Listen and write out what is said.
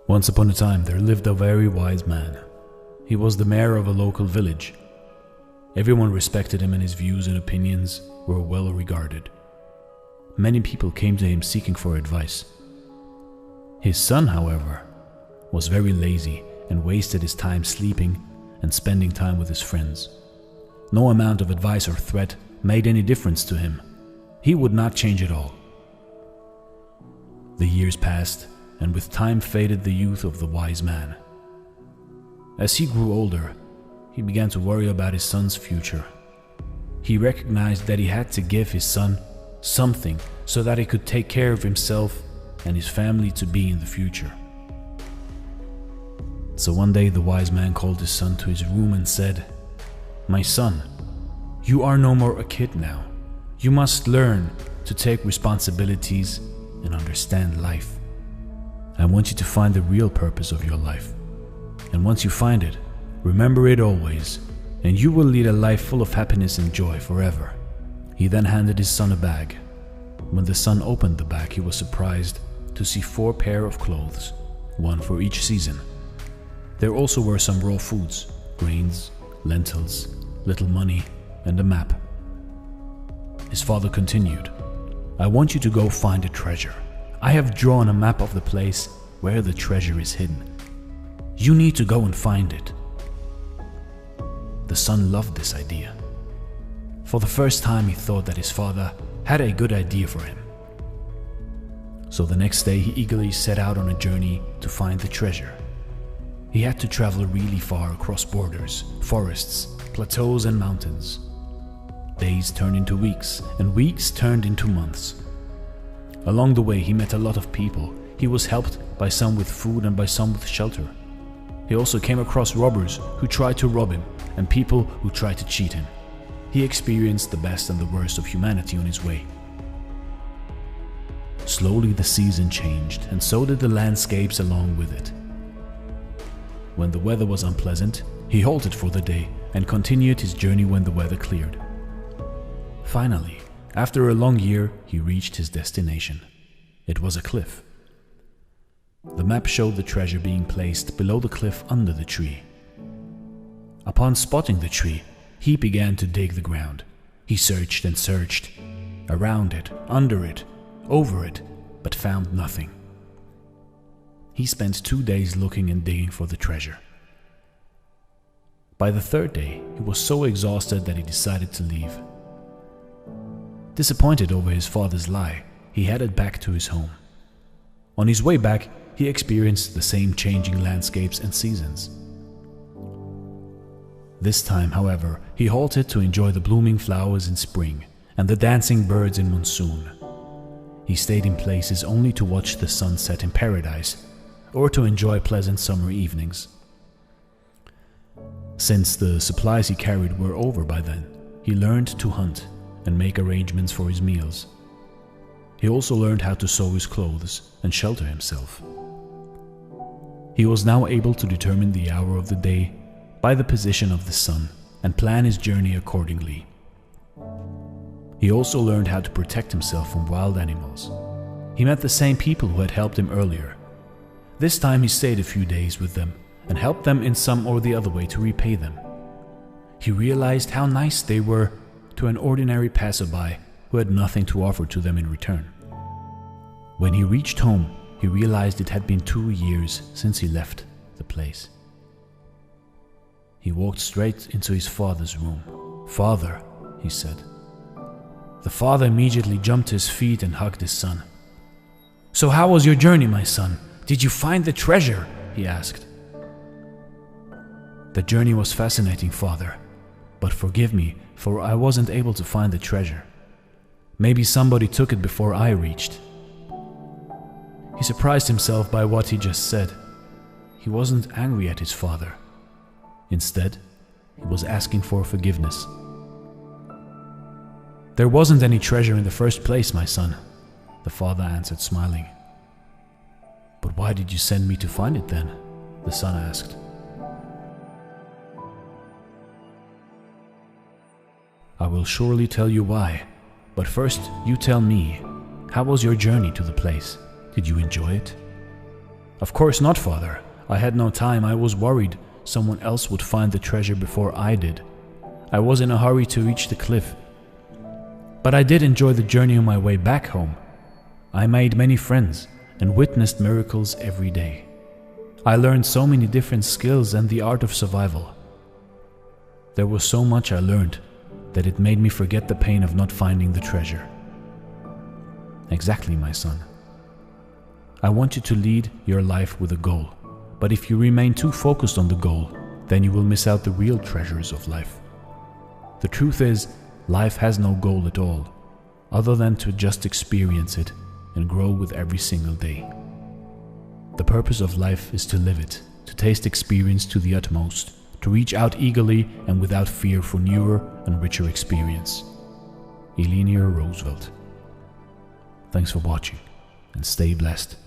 Once upon a time, there lived a very wise man. He was the mayor of a local village. Everyone respected him and his views and opinions were well regarded. Many people came to him seeking for advice. His son, however, was very lazy and wasted his time sleeping and spending time with his friends. No amount of advice or threat made any difference to him. He would not change at all. The years passed, and with time faded the youth of the wise man. As he grew older, he began to worry about his son's future. He recognized that he had to give his son something so that he could take care of himself and his family to be in the future. So one day the wise man called his son to his room and said, "My son, you are no more a kid now. You must learn to take responsibilities and understand life. I want you to find the real purpose of your life. And once you find it, remember it always, and you will lead a life full of happiness and joy forever." He then handed his son a bag. When the son opened the bag, he was surprised to see 4 pairs of clothes, one for each season. There also were some raw foods, grains, lentils, little money, and a map. His father continued, "I want you to go find a treasure. I have drawn a map of the place where the treasure is hidden. You need to go and find it." The son loved this idea. For the first time, he thought that his father had a good idea for him. So the next day, he eagerly set out on a journey to find the treasure. He had to travel really far across borders, forests, plateaus, and mountains. Days turned into weeks, and weeks turned into months. Along the way, he met a lot of people. He was helped by some with food and by some with shelter. He also came across robbers who tried to rob him and people who tried to cheat him. He experienced the best and the worst of humanity on his way. Slowly the season changed, and so did the landscapes along with it. When the weather was unpleasant, he halted for the day and continued his journey when the weather cleared. Finally, after a long year, he reached his destination. It was a cliff. The map showed the treasure being placed below the cliff under the tree. Upon spotting the tree, he began to dig the ground. He searched and searched, around it, under it, over it, but found nothing. He spent 2 days looking and digging for the treasure. By the 3rd day, he was so exhausted that he decided to leave. Disappointed over his father's lie, he headed back to his home. On his way back, he experienced the same changing landscapes and seasons. This time, however, he halted to enjoy the blooming flowers in spring and the dancing birds in monsoon. He stayed in places only to watch the sun set in paradise or to enjoy pleasant summer evenings. Since the supplies he carried were over by then, he learned to hunt and make arrangements for his meals. He also learned how to sew his clothes and shelter himself. He was now able to determine the hour of the day by the position of the sun and plan his journey accordingly. He also learned how to protect himself from wild animals. He met the same people who had helped him earlier. This time he stayed a few days with them and helped them in some or the other way to repay them. He realized how nice they were to an ordinary passerby who had nothing to offer to them in return. When he reached home, he realized it had been 2 years since he left the place. He walked straight into his father's room. "Father," he said. The father immediately jumped to his feet and hugged his son. "So how was your journey, my son? Did you find the treasure?" he asked. "The journey was fascinating, father, but forgive me, for I wasn't able to find the treasure. Maybe somebody took it before I reached." He surprised himself by what he just said. He wasn't angry at his father. Instead, he was asking for forgiveness. "There wasn't any treasure in the first place, my son," the father answered, smiling. "But why did you send me to find it then?" the son asked. "I will surely tell you why, but first you tell me, how was your journey to the place? Did you enjoy it?" Of course not, Father. I had no time. I was worried someone else would find the treasure before I did. I was in a hurry to reach the cliff. But I did enjoy the journey on my way back home. I made many friends and witnessed miracles every day. I learned so many different skills and the art of survival. There was so much I learned that it made me forget the pain of not finding the treasure. Exactly, my son. I want you to lead your life with a goal, but if you remain too focused on the goal, then you will miss out the real treasures of life. The truth is, life has no goal at all, other than to just experience it and grow with every single day. The purpose of life is to live it, to taste experience to the utmost, to reach out eagerly and without fear for newer and richer experience. Eleanor Roosevelt. Thanks for watching and stay blessed.